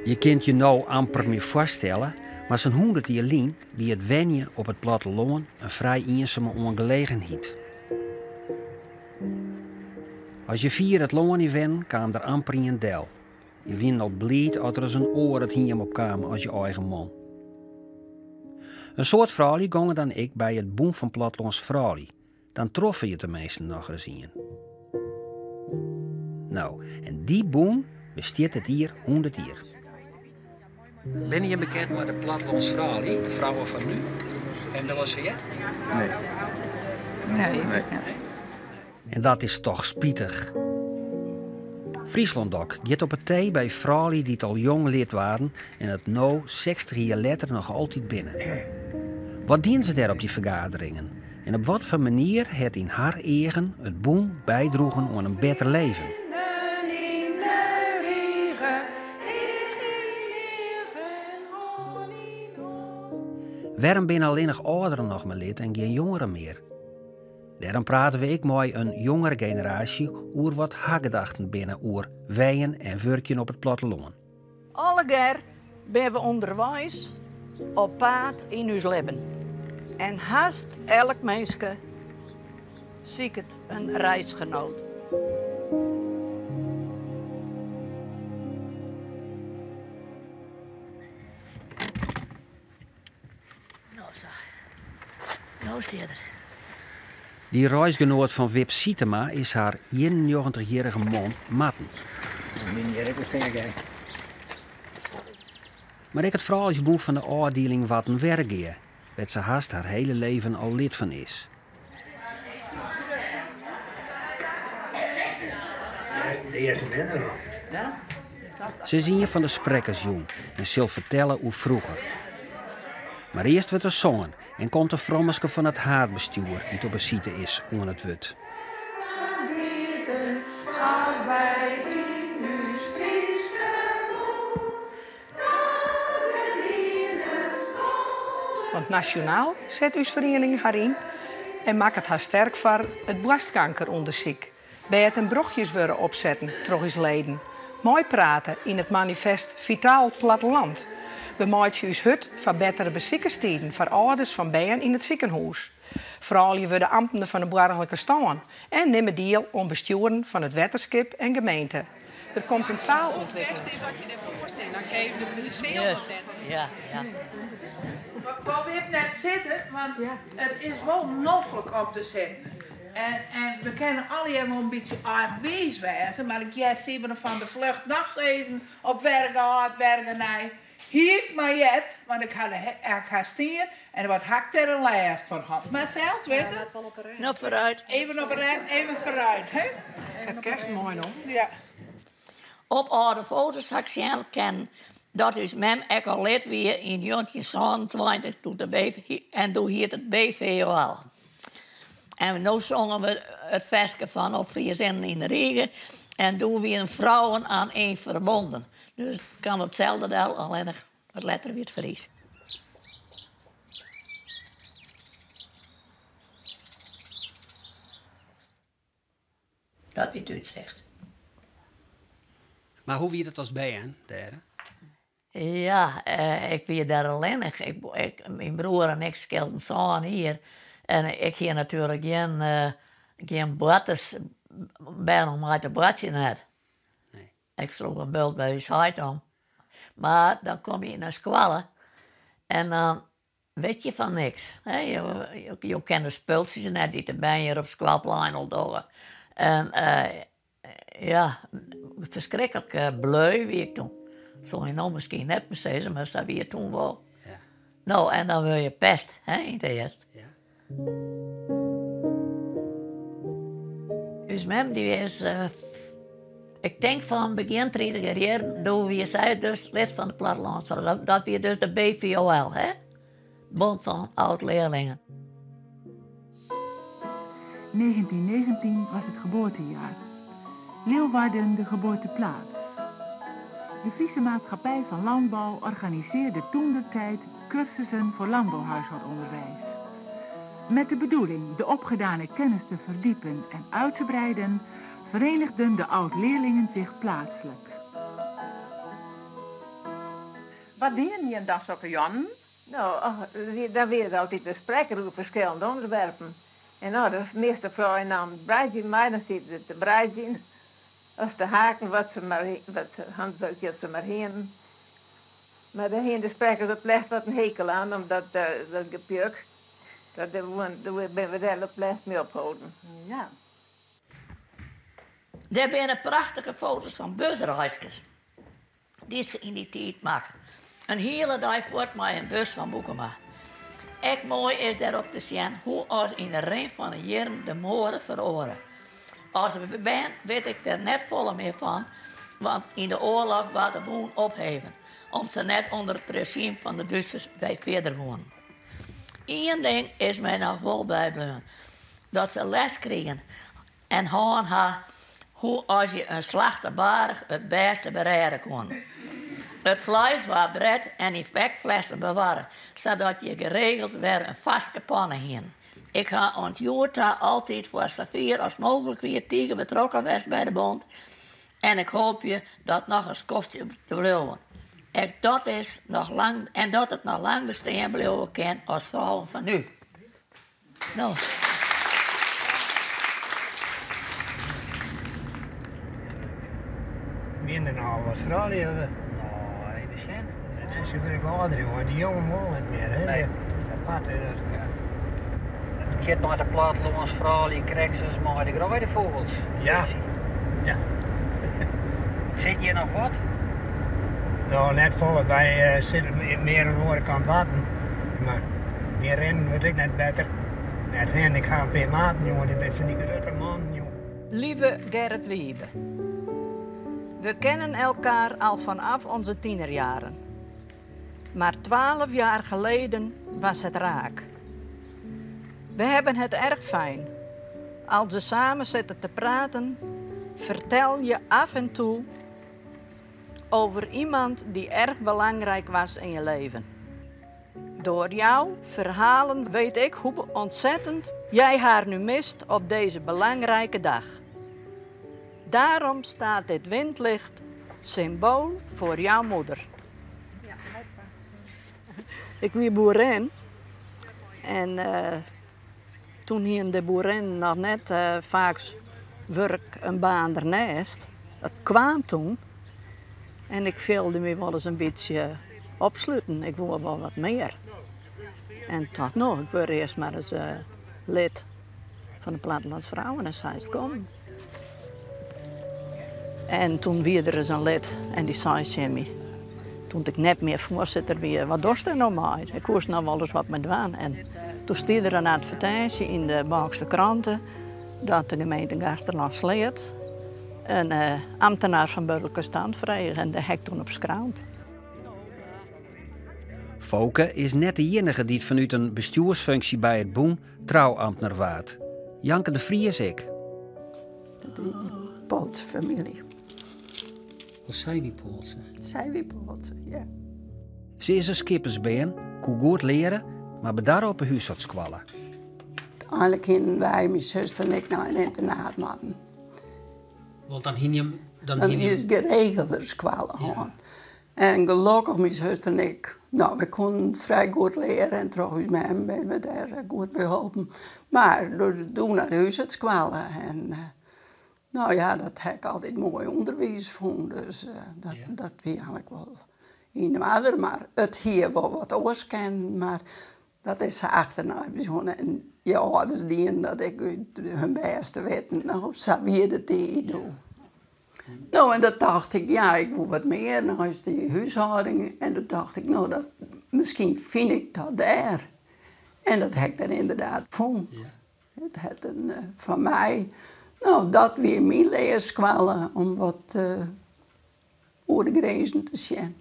Je kunt je nou amper meer voorstellen, maar zo'n 100 jaar lang wie het wenje op het platteland een vrij eenzame ongelegenheid. Als je vier het loon niet wen, kwam er amper in een del. Je wint al blied als er eens een oor het hiem op kwam als je eigen man. Een soort vrouwlie gongen dan ik bij het boom van plattelands vrouwlie. Dan troffen je tenminste nog eens in. Nou, en die boom bestaat het hier 100 jaar. Ben je bekend met de plattelands vrouwlie, de vrouwen van nu? En dat was van je? Nee. En dat is toch spietig. Friesland ook gaat op het thee bij vrouwen die het al jong lid waren en het nu 60 jaar later nog altijd binnen. Wat dienen ze daar op die vergaderingen? En op wat voor manier het in haar eigen het boem bijdroegen aan een beter leven? Waarom ben alleen nog ouderen nog maar lid en geen jongeren meer? Daarom praten we ik met een jongere generatie over wat haar gedachten binnen over weien en werken op het platteland. Allegaar ben we onderwijs op paad in ons leven. En haast elk mensje ziet het een reisgenoot. Nou staat er. Die reisgenoot van Wip Sietema is haar 91-jarige man Matten. Maar ik het vrouwtjesboek van de afdeling wat een werkgeer, waar ze haast haar hele leven al lid van is. Ze zien je van de sprekersjong en zal vertellen hoe vroeger. Maar eerst wordt er zongen en komt de vrommeske van het haardbestuur die op een site is onder het wut. Want nationaal zet uw vereniging haar in en maakt het haar sterk voor het borstkankeronderzoek. Bij het een brochtjes willen opzetten, troch is leden. Mooi praten in het manifest Vitaal Platteland. We maken uw hut voor betere beziekensteden voor ouders van bijen in het ziekenhuis. Vooral je de ambtenen van de burgerlijke stand en nemen deel om besturen van het wetenschap en gemeente. Er komt een taalontwikkeling. Het is wat je ervoor stelt, dan kan je de sales van zetten. Ja. Waar we net zitten, want het is wel noffelijk om te zitten. En we kennen allemaal een beetje eigenwijs wezen, maar ik zie me van de vlucht nachteten op werk gehad, werken nee. Hier maar jet, want ik ga stieren en wat hakt er een lijst van had. Maar zelfs, weet je? Nou, vooruit. Even op een rem, even vooruit, hè? Het kerst mooi nog. Ja. Op oude foto's had ik zien kennen dat is mem ook al lid weer in 1927 doet de BV en doe hier het BVOL. En nu zongen we het versje van op Friesen in de regen en doen we een vrouwen aan één verbonden. Dus het kan hetzelfde deel, alleen het letter weer het Fries. Dat wie u het zegt. Maar hoe wie dat als bijen, daar? Ja, ik ben daar alleen. Mijn broer en ik schelden samen hier. En ik hier natuurlijk geen bratters bij nog maar te bratje net. Nee. Ik sloeg een bult bij je huid om. Maar dan kom je naar squallen en dan weet je van niks. Hè? Je kent de spultjes net die erbij hier op Squalplein al door. En ja, verschrikkelijk bleu wie ik toen. Zou je nou misschien net meer zeggen, maar dat wie je toen wel. Ja. Nou, en dan wil je pest, hè, in het eerst. Ja. Dus mem, die is, ik denk van begin 30 jaar, toen wie zij dus lid van de plattelandsvereniging. Dat weer dus de BVOL, hè? Bond van oud-leerlingen. 1919 was het geboortejaar. Leeuwarden de geboorteplaats. De Friese Maatschappij van Landbouw organiseerde toentertijd cursussen voor landbouwhuishoudonderwijs. Met de bedoeling de opgedane kennis te verdiepen en uit te breiden, verenigden de oud-leerlingen zich plaatselijk. Wat deden je dan zo, Jan? Nou, dan weer het altijd bespreken over verschillende onderwerpen. En nou, de meeste vrouwen namen breidje mee, dan zitten ze te breidje. Als te haken wat handwerkjes ze maar heen. Maar dan heen de sprekers dat blijft wat een hekel aan, omdat dat gepjuk. Daar ben we daar blijft mee ophouden. Ja. Er zijn prachtige foto's van busreisjes. Die ze in die tijd maken. Een hele dag voort met een bus van Boekema. Echt mooi is daarop te zien hoe als in de ring van de jaren de moren veroren. Als we ben, weet ik er net vol meer van, want in de oorlog was de boel opheven, om ze net onder het regime van de Duitsers bij verder wonen. Eén ding is mij nog wel bijbleven, dat ze les kregen en houden haar hoe als je een slachterbarig het beste bereiden kon. Het vlees was bred en in spekflessen bewaren, zodat je geregeld weer een vaste pannen heen. Ik ga ontjoerd altijd voor zoveel als mogelijk weer tegen betrokken was bij de bond. En ik hoop je dat nog eens kostje te blijven. En dat het nog lang bestaan blijven kan als vrouwen van nu. Nou. Minder nou wat vrouwen hebben. Nou, even zien. Het is weer ouder, jongen. Die jongen mogen het meer, hè? Nee. Dat ja. Ik heb nog de plattelands vrouw, die krijgt ze maar de grote vogels. Ja. Ja. Zit hier nog wat? Nou, net vol. Wij zitten meer aan de andere kant wachten. Maar meer rennen wordt ik net beter. Net rennen, ik ga een paar maanden, jongen. Ik ben van die grote man, jongen. Lieve Gerrit Wiebe, we kennen elkaar al vanaf onze tienerjaren. Maar 12 jaar geleden was het raak. We hebben het erg fijn. Als we samen zitten te praten, vertel je af en toe over iemand die erg belangrijk was in je leven. Door jouw verhalen weet ik hoe ontzettend jij haar nu mist op deze belangrijke dag. Daarom staat dit windlicht symbool voor jouw moeder. Ik was boerin en toen hier de boerin nog net vaak werk een baan ernaast. Het kwam toen en ik wilde me wel eens een beetje opsluiten. Ik wilde wel wat meer. En dacht, nou, ik wil eerst maar eens lid van de Plattelands Vrouwenhuis komen. En toen wie er eens een lid en die zei Jimmy, toen ik net meer voorzitter weer, wat dorst er nou maar? Ik koos nou wel eens wat met doen. En toen stierde er een advertentie in de Balkse kranten dat de gemeente Gasterland-Sleert een ambtenaar van burgerlijke stand vreeg en de hek toen op schraand. Fouke is net de enige die het vanuit een bestuursfunctie bij het boem trouwambtenaar waard. Janke de Vries ik. Die Poolse familie. Wat zijn die Poolse? Zijn die Poolse, ja. Ze is een skippersbeen, kon goed leren, maar bij daar op een huisartskwallen. Uiteindelijk gingen wij, mijn zuster en ik, naar een internaat maken. Want dan hing je dan is geregeld squallen. Ja. En gelukkig, mijn zuster en ik, nou, we konden vrij goed leren en trouwens met hem ben we daar goed beholpen. Maar door het doen naar de huisartskwallen en nou ja, dat heb ik altijd mooi onderwijs vond, dus dat wie eigenlijk wel in de vader, maar het hier wel wat oors ken, maar dat is ze achterna begonnen. En je ouders die dat ik hun beste weten, nou, zo wie dat die doen. Nou, en dat dacht ik, ja, ik moet wat meer, nou is die huishouding. En toen dacht ik, nou, misschien vind ik dat daar. En dat heb ik dan inderdaad gevonden. Ja. Het had van mij, nou, dat weer mijn leerskwallen om wat over de grenzen te zien.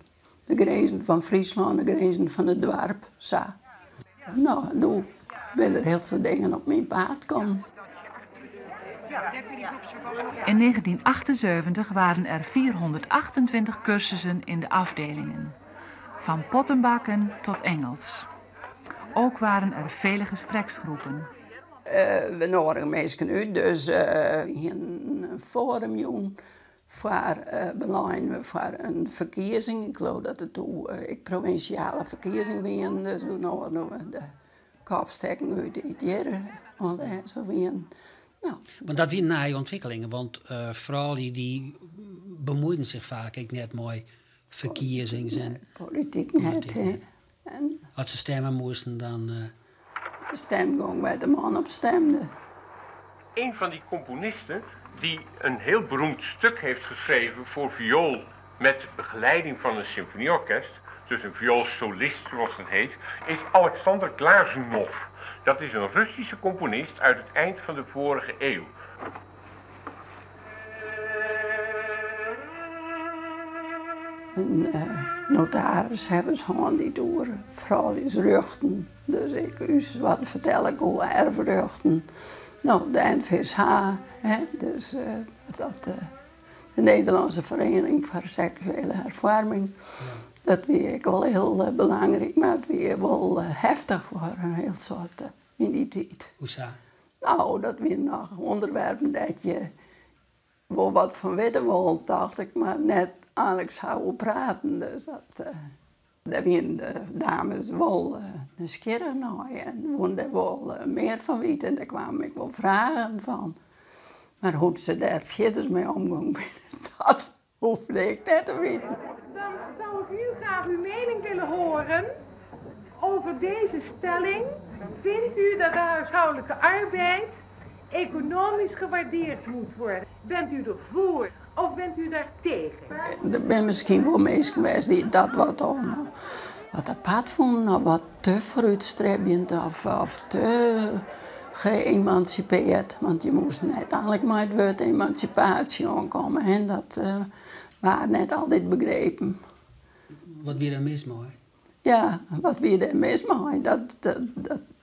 De grenzen van Friesland, de grenzen van het dorp, zo. Nou, nu willen er heel veel dingen op mijn paard komen. In 1978 waren er 428 cursussen in de afdelingen, van pottenbakken tot Engels. Ook waren er vele gespreksgroepen. We nodigen mensen uit, dus een forum doen voor voor een verkiezing. Ik geloof dat het ik provinciale verkiezingen waren, dus we nodigen de kopstekken uit het jaren aanwezig waren. Nou. Want dat weer naaie ontwikkelingen, want vooral die bemoeien zich vaak ik net mooi verkiezingen en politiek net. Als ze stemmen moesten dan. De stemgang waar de man op stemde. Een van die componisten die een heel beroemd stuk heeft geschreven voor viool met begeleiding van een symfonieorkest, dus een vioolsolist zoals het heet, is Alexander Glazunov. Dat is een Russische componist uit het eind van de vorige eeuw. Een notaris hebben ze gewoon die door, vooral is ruchten. Dus ik us wat vertel ik over erfruchten. Nou, de NVSH, dus de Nederlandse Vereniging voor Seksuele Hervorming. Ja. Dat vind ik wel heel belangrijk, maar het weer wel heftig voor een heel soort in die tijd. Hoezo? Nou, dat weer nog onderwerpen dat je wel wat van weten wil, dacht ik, maar net eigenlijk zou praten. Dus daar waren de dames wel nieuwsgierig naar en wilden wel meer van weten. En daar kwamen ik wel vragen van. Maar hoe ze daar verder mee omgaan, dat hoefde ik net te weten. Dan zou ik nu graag uw mening willen horen over deze stelling. Vindt u dat de huishoudelijke arbeid economisch gewaardeerd moet worden? Bent u ervoor of bent u daar tegen? Er zijn misschien wel mensen geweest die dat wat apart vonden, of wat te vooruitstrevend of te geëmancipeerd. Want je moest net eigenlijk maar het woord emancipatie aankomen en dat waren net altijd begrepen. Wat weer daar mis mee? Ja, wat weer daar mis mee,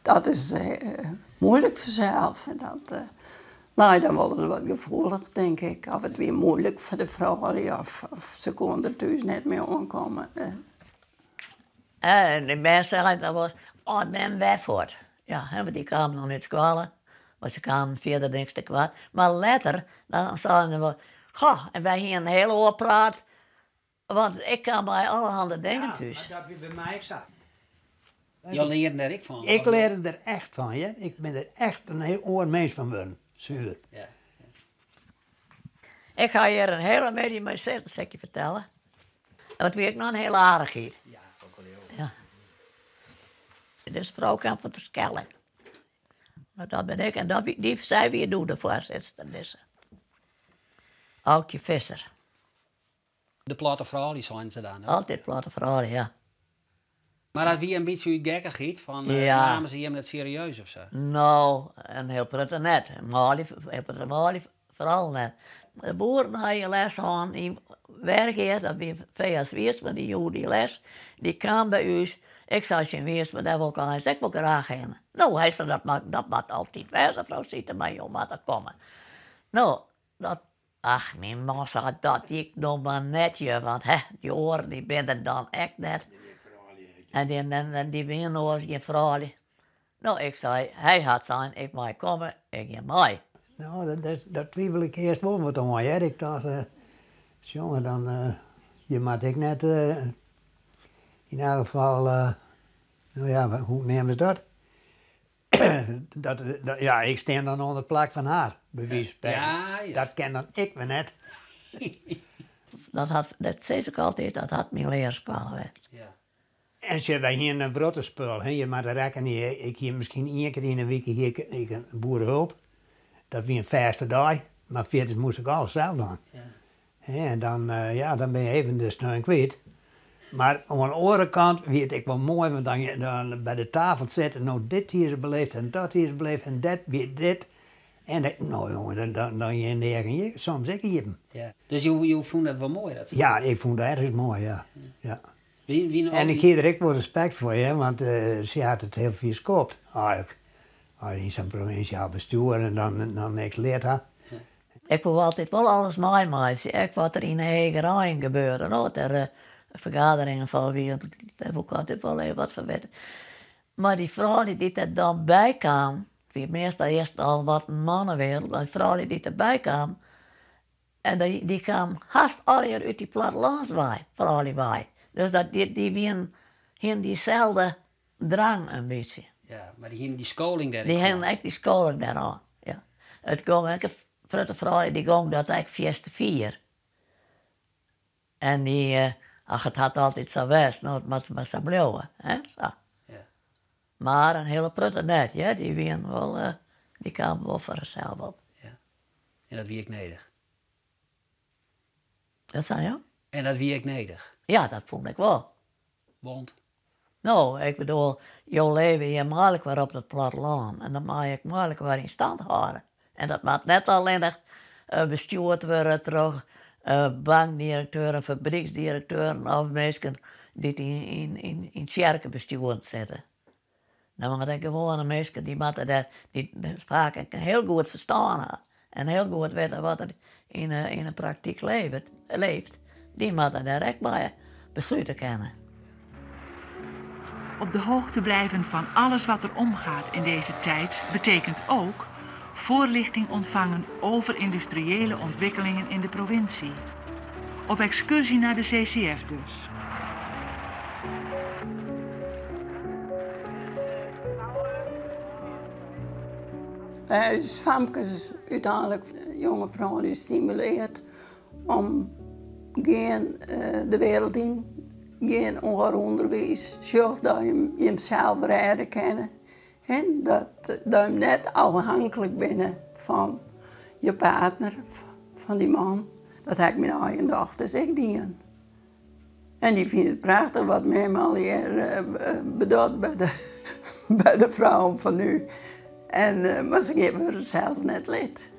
dat is moeilijk vanzelf. Dat lijkt dan wel eens wat gevoelig, denk ik. Of het weer moeilijk voor de vrouwen of ze konden er thuis net mee aankomen. En de mensen dat was, men Bedford. Ja, want die kwamen nog niet scholen. Maar ze kwamen verder niks te kwaad. Maar later, dan zeiden ze wel, goh, en wij hier een hele hoop praat. Want ik kan bij allerhande dingen thuis. Ja, dat wie bij mij zat. Je leerde er ik van. Ik leerde er echt van, ja. Ik ben er echt een heel oor mens van worden. Zuur. Ja. Ik ga hier een hele medie mee zitten, zeg je vertellen. En wat weet ik nog een hele aardigheid. Ja, ook wel heel. Ja. Dit is vrouwkamp van de Skellen. Nou, dat ben ik en die zei wie je doet de voorzitter. Dus. Aukje Visser. De platte vrouwen zijn ze dan. Altijd platte vrouwen, ja. Maar dat wie een beetje gekkigheid van namen ze hem net serieus of zo? Nou, en heel prettig net. Heel vooral net. De boeren had je les aan, die werkte, dat wie VS Weers, maar die joeg die les, die kwam bij u. Ik zei je Weers, maar daar wil ik wel graag heen. Nou, hij zei dat mag altijd wezen, vrouw ziet er maar om te komen. Nou, ach, mijn man zei dat ik nog maar netje, want die oren die ben er dan echt net. En die ben nog eens je vrouw. Nou, ik zei, hij had zijn, ik mag komen, ik ga mee. Nou, dat twijfel ik eerst wel wat aan. Ja. Ik dacht, jongen, dan, je mag ik net, in elk geval, nou ja, hoe nemen ze dat? Ja, ik sta dan onder de plak van haar, bewijs. Ja. Dat ken dan ik me net. Dat zei ik altijd, dat had mijn leerschool geweest. Ja. En ze wij hier een broodspul, je mag er rekken niet. Ik hier misschien 1 keer in een week hier een boerenhulp. Dat was een vaste dag, maar verder moest ik alles zelf doen. Ja. En dan, dan ben je even de steun kwijt. Maar aan de andere kant weet ik wel mooi, want dan bij de tafel zitten, nou dit hier is beleefd en dat hier is beleefd en dat weer dit. En nou jongen, dan je soms ik hier. Ja. Dus je vond dat wel mooi? Dat ja, ik vond het erg mooi, ja. Ja. En ik heb er ook wel respect voor je, want ze had het heel vies gekoopt. Eigenlijk. In zo'n provinciaal bestuur en dan ik leerd haar. Ik wil altijd wel alles meemaken. Ik wat er in de hegerijen gebeurde. Er vergaderingen van wie, daar heb ik altijd wel even wat van weten. Maar die vrouw die er dan bij kwam, meestal eerst al wat een mannenwereld, maar die vrouw die erbij kwam, en die kwam haast alweer uit die plattelandswaai, vooral die waai. Dus die wien diezelfde drang een beetje. Ja, maar die hebben die scholing daar. Die hebben echt die scholing daar aan, ja. Het ging ook een vrouw die ging dat eigenlijk 4. En die, ach, het had altijd zo geweest, nou, het moet maar zo blijven, hè, zo. Ja. Maar een hele prutte net, ja, die wien wel, die kwam wel voor zichzelf op. Ja. En dat wie ik nedig. Dat zei je? En dat wie ik nedig. Ja, dat vond ik wel. Want? Nou, ik bedoel, jouw leven je makkelijk weer op het platteland. En dan mag je makkelijk weer in stand houden. En dat moet net alleen nog bestuurd worden terug. Bankdirecteuren, fabrieksdirecteuren of mensen die in het kerkenbestuur zitten. Dan moet ik gewoon een mensen die vaak heel goed verstaan hebben. En heel goed weten wat er in de praktijk leeft. Die moeten daar echt bij besluiten kennen. Op de hoogte blijven van alles wat er omgaat in deze tijd betekent ook voorlichting ontvangen over industriële ontwikkelingen in de provincie. Op excursie naar de CCF dus. Wij als famkes uiteindelijk jonge vrouwen die stimuleert om geen de wereld in, geen onderwijs, zorg dat je jezelf redden kan. En dat je net afhankelijk bent van je partner, van die man. Dat heb ik mijn eigen dochters ook doen. En die vinden het prachtig wat mij al hier bedoelt bij de vrouwen van nu. En, maar ze geven het zelfs net lid.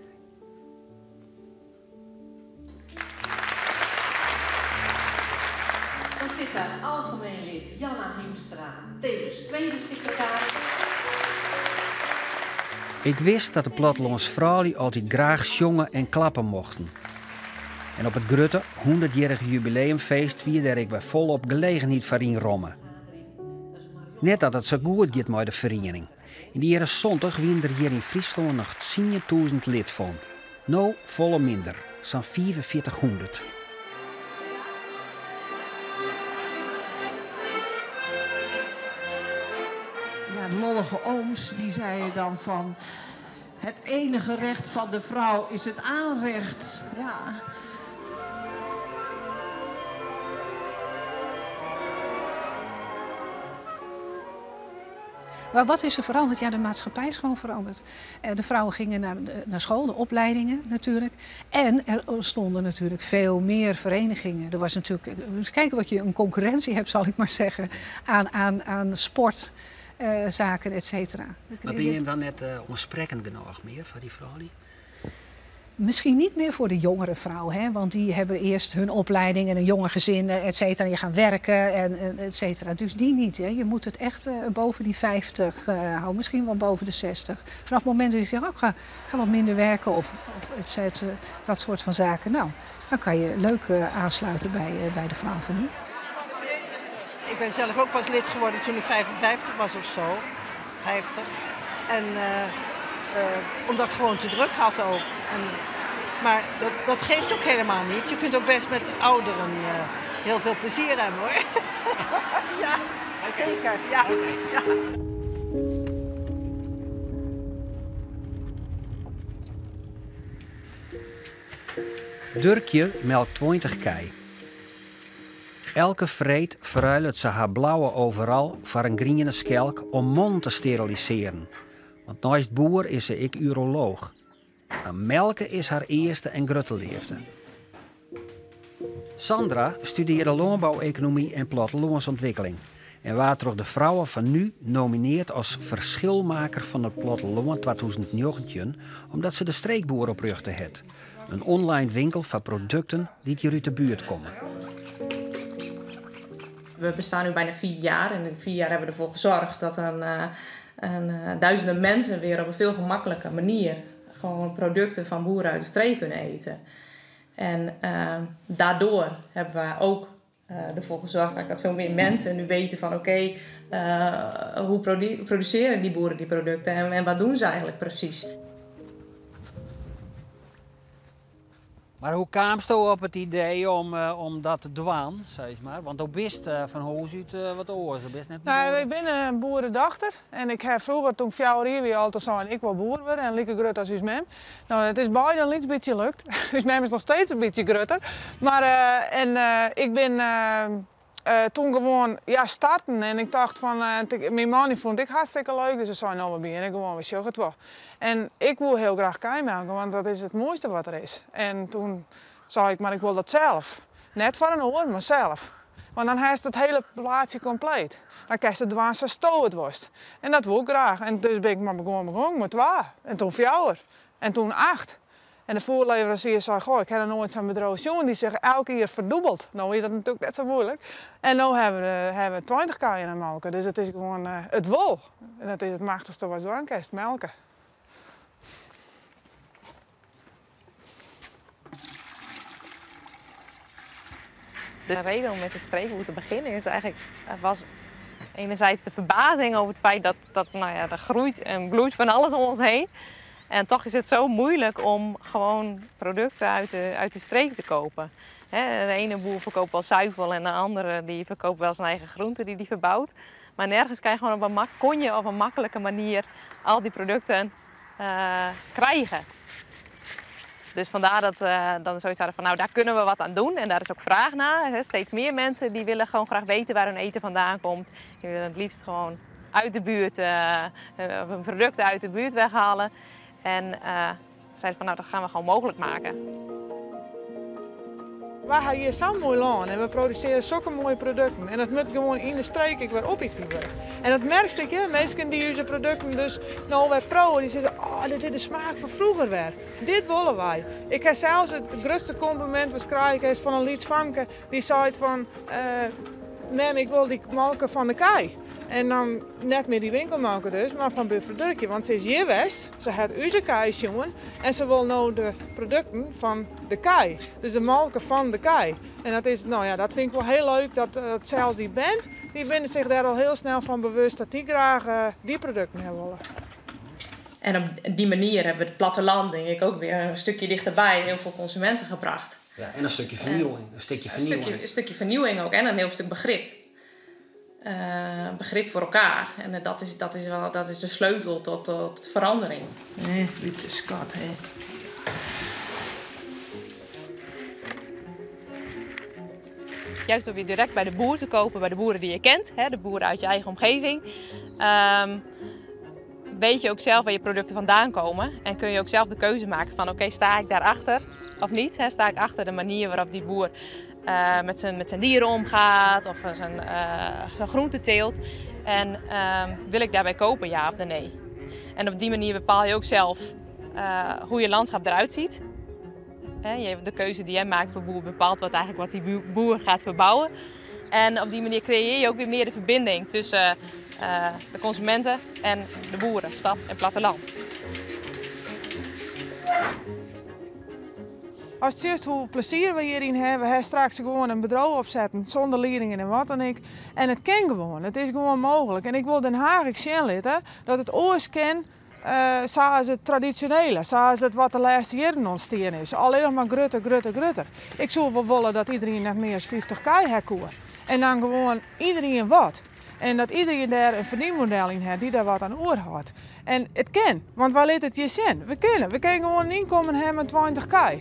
Dan zit daar algemeen lid Janna Hiemstra, tevens tweede secretaris. Ik wist dat de plattelandsvrouwen altijd graag zongen en klappen mochten. En op het Grutte 100-jarige jubileumfeest vierde ik weer volop gelegenheid voor in Rome. Net dat het zo goed gaat met de vereniging. In de jaren 70 wien er hier in Friesland nog 10.000 lid van. Nou volle minder, zo'n 4500. Ja, de lollige ooms die zeiden dan van het enige recht van de vrouw is het aanrecht. Ja. Maar wat is er veranderd? Ja, de maatschappij is gewoon veranderd. De vrouwen gingen naar school, de opleidingen natuurlijk. En er stonden natuurlijk veel meer verenigingen. Er was natuurlijk, kijken wat je een concurrentie hebt, zal ik maar zeggen, aan sportzaken, et cetera. Maar ben je hem dan net onsprekend genoeg meer voor die vrouwen? Misschien niet meer voor de jongere vrouw, hè? Want die hebben eerst hun opleiding en een jonge gezin, et cetera. Je gaat werken, en et cetera. Dus die niet. Hè? Je moet het echt boven die 50 houden, misschien wel boven de 60. Vanaf het moment dat je zegt, ik ga wat minder werken of et cetera, dat soort van zaken. Nou, dan kan je leuk aansluiten bij de vrouw van nu. Ik ben zelf ook pas lid geworden toen ik 55 was of zo, 50. En omdat ik gewoon te druk had ook. Maar dat geeft ook helemaal niet. Je kunt ook best met ouderen heel veel plezier hebben, hoor. Ja, zeker. Ja. Ja. Durkje melkt 20 kei. Elke vreed verruilt ze haar blauwe overal voor een groene skelk om mond te steriliseren. Want naast boer is ze ik uroloog. En melken is haar eerste en grote liefde. Sandra studeerde landbouweconomie en plattelandsontwikkeling. En werd door de vrouwen van nu nomineerd als verschilmaker van het platteland 2019, omdat ze de streekboer op rug had. Een online winkel van producten die hier uit de buurt komen. We bestaan nu bijna 4 jaar en in 4 jaar hebben we ervoor gezorgd dat duizenden mensen weer op een veel gemakkelijke manier gewoon producten van boeren uit de streek kunnen eten. En daardoor hebben we ook ervoor gezorgd dat veel meer mensen nu weten van oké, hoe produceren die boeren die producten en wat doen ze eigenlijk precies. Maar hoe kwam je op het idee om dat te doen, zeg maar? Want ook best van huis uit wat oors, best net. Nou, ik ben een boerendochter en ik heb vroeger toen 4 jaar weer altijd zo en ik wil boer worden en lieke grut als uw mem. Nou, het is bijna een beetje lukt. Uw mem is nog steeds een beetje grutter, maar ik ben toen gewoon starten en ik dacht van mijn man vond ik hartstikke leuk, dus ze zei nou we beginnen gewoon we zeggen het wel. En ik wil heel graag kei maken, want dat is het mooiste wat er is. En toen zei ik, maar ik wil dat zelf. Net voor een oor, maar zelf. Want dan heeft het hele plaatje compleet. Dan kan je het dwaan zo stoot het worst. En dat wil ik graag. En dus ben ik maar begonnen met 2. En toen 4. En toen 8. En de voorleverancier zei, goh, ik heb er nooit zo'n bedrijf jongen die zich elke keer verdubbelt. Nou is dat natuurlijk net zo moeilijk. En nu hebben we 20 keien aan melken. Dus het is gewoon het wol. En dat is het machtigste wat je aan kan, melken. De reden om met de streekboer te beginnen is eigenlijk, was enerzijds de verbazing over het feit dat er groeit en bloeit van alles om ons heen. En toch is het zo moeilijk om gewoon producten uit de streek te kopen. De ene boer verkoopt wel zuivel en de andere die verkoopt wel zijn eigen groenten die verbouwt. Maar nergens kan je gewoon kon je op een makkelijke manier al die producten krijgen. Dus vandaar dat dan zoiets hadden van nou daar kunnen we wat aan doen en daar is ook vraag naar. Steeds meer mensen die willen gewoon graag weten waar hun eten vandaan komt. Die willen het liefst gewoon uit de buurt, hun producten uit de buurt weghalen. En zeiden van nou dat gaan we gewoon mogelijk maken. We hebben hier zo'n mooi land en we produceren zulke mooie producten. En dat moet gewoon in de streek weer opgeknipt. En dat merk ik, mensen die onze producten dus nou weer proeven, die zeggen, oh, dit is de smaak van vroeger weer. Dit willen wij. Ik heb zelfs het grootste compliment wat ik krijg is van een Lieds Famke, die zei van, mem, ik wil die melken van de kei. En dan net meer die winkelmelken dus, maar van Bufferdurkje. Want ze is hier west, ze heeft onze kei jongen en ze wil nou de producten van de kei. Dus de melken van de kei. En dat is, nou ja, dat vind ik wel heel leuk dat zelfs die ben zich daar al heel snel van bewust dat die graag die producten hebben willen. En op die manier hebben we het platteland denk ik ook weer een stukje dichterbij heel veel consumenten gebracht. Ja, en een stukje vernieuwing. Een stukje vernieuwing ook en een heel stuk begrip. Begrip voor elkaar. En dat is de sleutel tot verandering. Nee, dit is schat, hè. Juist door weer direct bij de boer te kopen, bij de boeren die je kent, de boeren uit je eigen omgeving. Weet je ook zelf waar je producten vandaan komen. En kun je ook zelf de keuze maken van oké, sta ik daarachter of niet? Sta ik achter de manier waarop die boer met zijn dieren omgaat of zijn groenten teelt. En wil ik daarbij kopen, ja of nee? En op die manier bepaal je ook zelf hoe je landschap eruit ziet. De keuze die jij maakt voor boer bepaalt wat die boer gaat verbouwen. En op die manier creëer je ook weer meer de verbinding tussen de consumenten en de boeren, stad en platteland. Als het juist hoe plezier we hierin hebben, we hebben straks gewoon een bedrijf opzetten zonder leerlingen en wat dan ik. En het kan gewoon, het is gewoon mogelijk. En ik wil Den Haag zien dat het oors kan, zoals het traditionele, zoals het wat de laatste jaren ontstaan is. Alleen nog maar grutter. Ik zou wel willen dat iedereen net meer dan 50 kei heeft. En dan gewoon iedereen wat. En dat iedereen daar een verdienmodel in heeft die daar wat aan oor had. En het kan, want waar laat het je zien? We kunnen gewoon een inkomen hebben met 20 kei.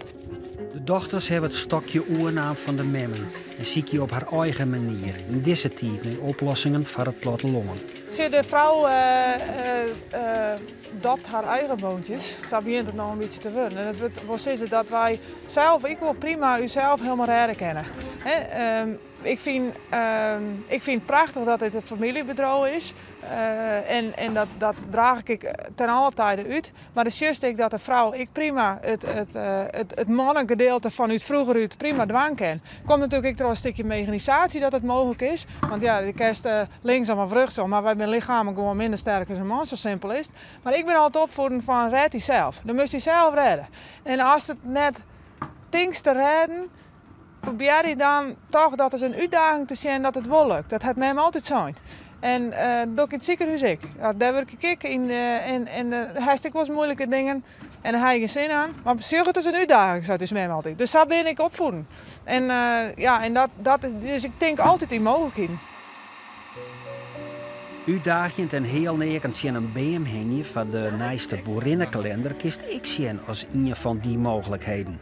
De dochters hebben het stokje oernaam van de memmen en ziek je op haar eigen manier in deze tijd met oplossingen voor het platteland. De vrouw dopt haar eigen boontjes. Zo begint het nou een beetje te worden. En het was dat wij zelf, ik wil prima uzelf helemaal herkennen. Ik vind het prachtig dat het een familiebedrijf is. En dat draag ik ten alle tijde uit. Maar de juist ik dat de vrouw ik prima het mannengedeelte van uit vroeger uit prima dwang kan. Komt natuurlijk ook door een stukje mechanisatie dat het mogelijk is. Want ja, je kerst linksom of rechtsom, maar wij zijn lichamelijk gewoon minder sterk als een man, zo simpel is het. Maar ik ben altijd opvoeden van red jezelf. Dan moet je zelf redden. En als het net dings te redden, probeer je dan toch dat het een uitdaging te zien dat het wel lukt. Dat heeft mij altijd zijn. En doe ik in het ziekenhuis ook. Ja, daar werk ik in en hartstikke wel eens moeilijke dingen. En daar heb je geen zin aan. Maar op zich het is een uitdaging, zo is mij altijd. Dus daar ben ik opvoeden. En dat is, dus ik denk altijd in mogelijkheden. Uitdagend en heel nekend zien een BM van de naaste boerinnenkalender kist ik zien als een van die mogelijkheden.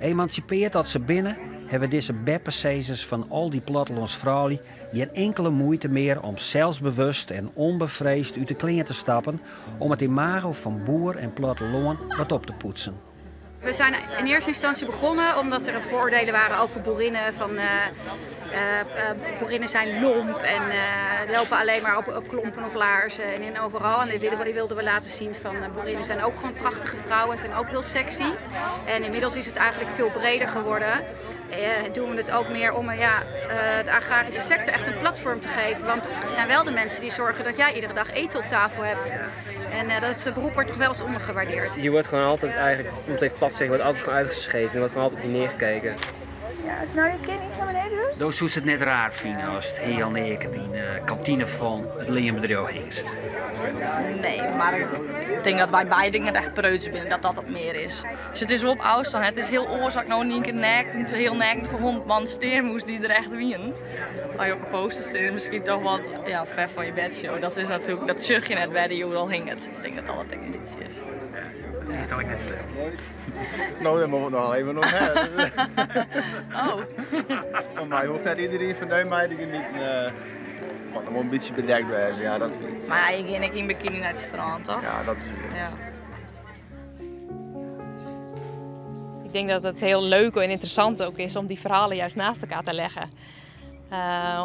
Emancipeerd dat ze binnen, hebben deze beppensezers van al die plattelandsvrouwen geen enkele moeite meer om zelfsbewust en onbevreesd uit de kleren te stappen om het imago van boer en platteland wat op te poetsen. We zijn in eerste instantie begonnen omdat er vooroordelen waren over boerinnen. Van boerinnen zijn lomp en lopen alleen maar op klompen of laarzen en overal. En die wilden we laten zien van boerinnen zijn ook gewoon prachtige vrouwen, zijn ook heel sexy. En inmiddels is het eigenlijk veel breder geworden. Doen we het ook meer om de agrarische sector echt een platform te geven. Want er zijn wel de mensen die zorgen dat jij iedere dag eten op tafel hebt. En dat beroep wordt toch wel eens ondergewaardeerd. Je wordt gewoon altijd eigenlijk, om het even plat te zeggen, wordt altijd gewoon uitgescheten en wordt gewoon altijd op je neergekeken. Ja, als nou je kind iets naar beneden doet? Dus zou het net raar vinden als het heel nekend in de kantine van het leerbedrijf hingst? Nee, maar ik denk dat wij beide dingen echt preuts binnen, dat dat het meer is. Dus het is wel op afstand, het is heel oorzaak nou niet een heel nekend voor 100 man steer moest die er echt winnen. Als je op een poster steert, misschien toch wat ver van je bedshow. Dat is natuurlijk, dat zug je net bij de al hing het. Ik denk dat dat een beetje is. Dat is toch net slecht. Nou, dat moeten we nog even nog hebben. Oh. Maar mij hoeft net iedereen van de meiden niet. Maar dan moet een beetje bedekt blijven. Ja, dat maar je ging in bikini naar het strand, toch? Ja, dat is het. Ja. Ik denk dat het heel leuk en interessant ook is om die verhalen juist naast elkaar te leggen.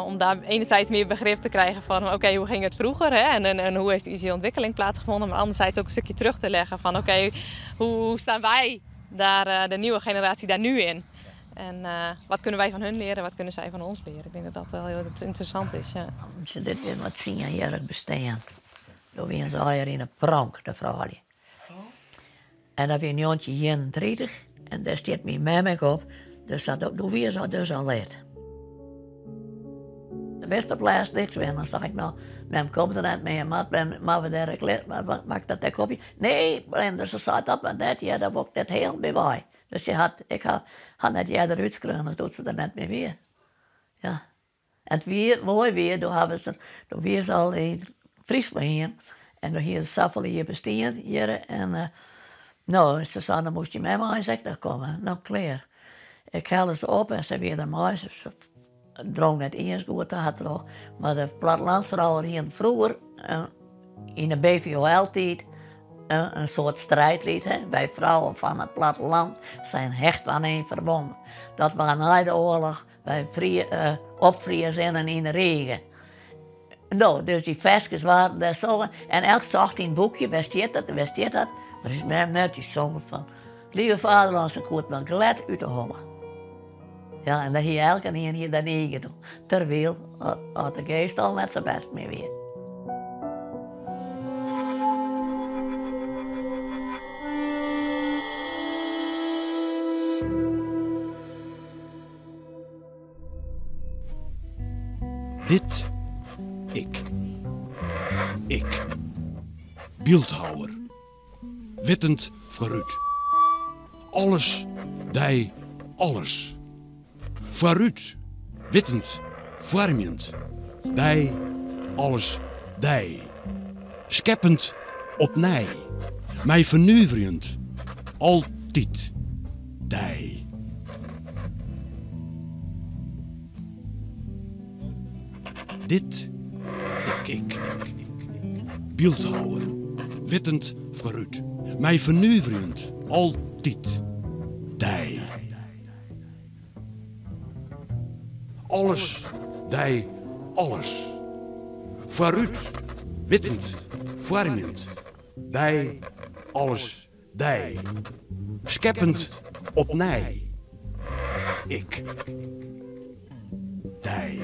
Om daar enerzijds meer begrip te krijgen van oké, hoe ging het vroeger hè? En hoe heeft die ontwikkeling plaatsgevonden. Maar anderzijds ook een stukje terug te leggen van oké, hoe staan wij daar, de nieuwe generatie daar nu in? En wat kunnen wij van hun leren, wat kunnen zij van ons leren? Ik denk dat dat wel heel interessant is. Ja. Als je dit weer wat zien hier het bestaan, dan zijn ze al hier in een prank, de vrouwen. En dan weer een jongetje 31 en daar staat mijn mem op, dus dat weer zo dus al leert. De beste plaats niks meer, dan zeg ik nou, mem komt er net mee, maar we daar gekleed, maak dat kopje. Nee, dus ze zei dat maar dat, ja, dat wordt dat heel bij. Dus ik had net jij eruit gekregen, dan doet ze er net mee weer. Ja. En het weer, mooi weer, toen weer ze al in Friesland hier. En toen hier de saffel hier bestaan hier. En nou, ze zei, dan moest je met mij in sector komen. Nou, klaar. Ik haalde ze op en ze weer de mais. Ze drong net eens goed te hard nog. Maar de plattelandsvrouwen hier vroeger, in de BVOL-tijd, een soort strijdlied. Hè? Wij vrouwen van het platteland zijn hecht aan één verbonden. Dat we na de oorlog wij opvriezen zijn in de regen. Nou, dus die versjes waren daar zo. En elk zag in een boekje, waar staat dat? Maar is mij net die zongen van, lieve vaderland, ze komt nog glad uit te hollen. Ja, en dat hier elke een hier dat negen doen. Terwijl had de geest al net zo best mee weer. Dit, ik, beeldhouwer, wittend vooruit. Alles, dij, alles. Vooruit, wittend, vormend, dij, alles, dij. Scheppend, opnij, mij vernuverend, altijd, dij. Dit, ik, beeldhouwer, wittend vooruit, mij vernuverend, altijd, dij. Alles, dij, alles. Vooruit, wittend, vormend, dij, alles, dij. Scheppend, opnij, ik, dij.